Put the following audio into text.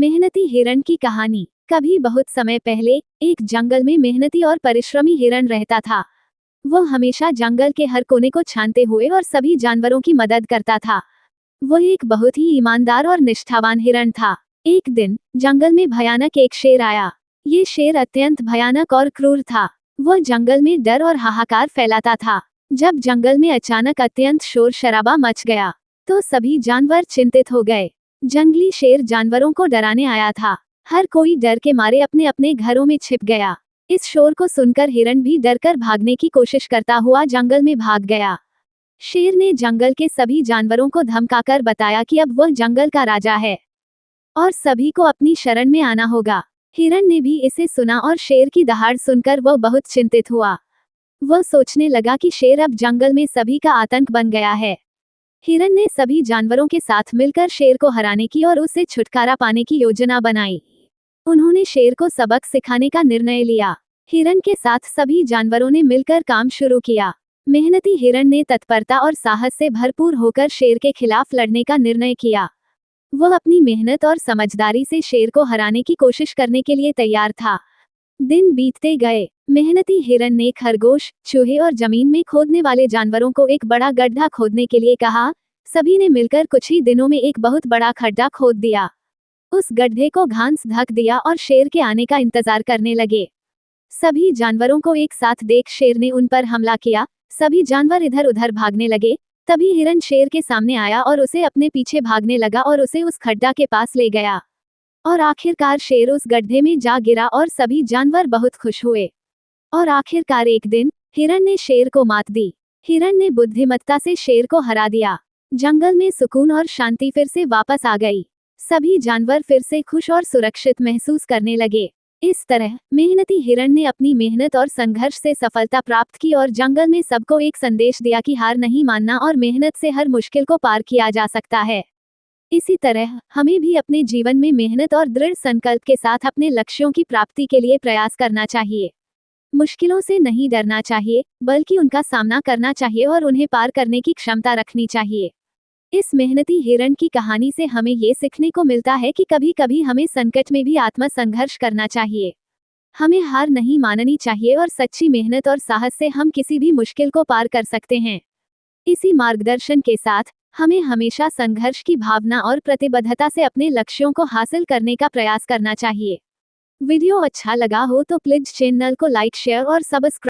मेहनती हिरण की कहानी। कभी बहुत समय पहले एक जंगल में मेहनती और परिश्रमी हिरण रहता था। वो हमेशा जंगल के हर कोने को छानते हुए और सभी जानवरों की मदद करता था। वो एक बहुत ही ईमानदार और निष्ठावान हिरण था। एक दिन जंगल में भयानक एक शेर आया। ये शेर अत्यंत भयानक और क्रूर था। वो जंगल में डर और हाहाकार फैलाता था। जब जंगल में अचानक अत्यंत शोर शराबा मच गया तो सभी जानवर चिंतित हो गए। जंगली शेर जानवरों को डराने आया था। हर कोई डर के मारे अपने अपने घरों में छिप गया। इस शोर को सुनकर हिरण भी डरकर भागने की कोशिश करता हुआ जंगल में भाग गया। शेर ने जंगल के सभी जानवरों को धमकाकर बताया कि अब वह जंगल का राजा है और सभी को अपनी शरण में आना होगा। हिरण ने भी इसे सुना और शेर की दहाड़ सुनकर वह बहुत चिंतित हुआ। वह सोचने लगा कि शेर अब जंगल में सभी का आतंक बन गया है। हिरण ने सभी जानवरों के साथ मिलकर शेर को हराने की और उससे छुटकारा पाने की योजना बनाई। उन्होंने शेर को सबक सिखाने का निर्णय लिया। हिरण के साथ सभी जानवरों ने मिलकर काम शुरू किया। मेहनती हिरण ने तत्परता और साहस से भरपूर होकर शेर के खिलाफ लड़ने का निर्णय किया। वह अपनी मेहनत और समझदारी से शेर को हराने की कोशिश करने के लिए तैयार था। दिन बीतते गए। मेहनती हिरण ने खरगोश, चूहे और जमीन में खोदने वाले जानवरों को एक बड़ा गड्ढा खोदने के लिए कहा। सभी ने मिलकर कुछ ही दिनों में एक बहुत बड़ा खड्डा खोद दिया। उस गड्ढे को घास ढक दिया और शेर के आने का इंतजार करने लगे। सभी जानवरों को एक साथ देख शेर ने उन पर हमला किया। सभी जानवर इधर उधर भागने लगे। तभी हिरण शेर के सामने आया और उसे अपने पीछे भागने लगा और उसे उस खड्डा के पास ले गया। और आखिरकार शेर उस गड्ढे में जा गिरा और सभी जानवर बहुत खुश हुए। और आखिरकार एक दिन हिरण ने शेर को मात दी। हिरण ने बुद्धिमत्ता से शेर को हरा दिया। जंगल में सुकून और शांति फिर से वापस आ गई। सभी जानवर फिर से खुश और सुरक्षित महसूस करने लगे। इस तरह मेहनती हिरण ने अपनी मेहनत और संघर्ष से सफलता प्राप्त की और जंगल में सबको एक संदेश दिया कि हार नहीं मानना और मेहनत से हर मुश्किल को पार किया जा सकता है। इसी तरह हमें भी अपने जीवन में मेहनत और दृढ़ संकल्प के साथ अपने लक्ष्यों की प्राप्ति के लिए प्रयास करना चाहिए। मुश्किलों से नहीं डरना चाहिए, बल्कि उनका सामना करना चाहिए और उन्हें पार करने की क्षमता रखनी चाहिए। इस मेहनती हिरण की कहानी से हमें ये सीखने को मिलता है कि कभी कभी हमें संकट में भी आत्मसंघर्ष करना चाहिए। हमें हार नहीं माननी चाहिए और सच्ची मेहनत और साहस से हम किसी भी मुश्किल को पार कर सकते हैं। इसी मार्गदर्शन के साथ हमें हमेशा संघर्ष की भावना और प्रतिबद्धता से अपने लक्ष्यों को हासिल करने का प्रयास करना चाहिए। वीडियो अच्छा लगा हो तो प्लीज चैनल को लाइक, शेयर और सब्सक्राइब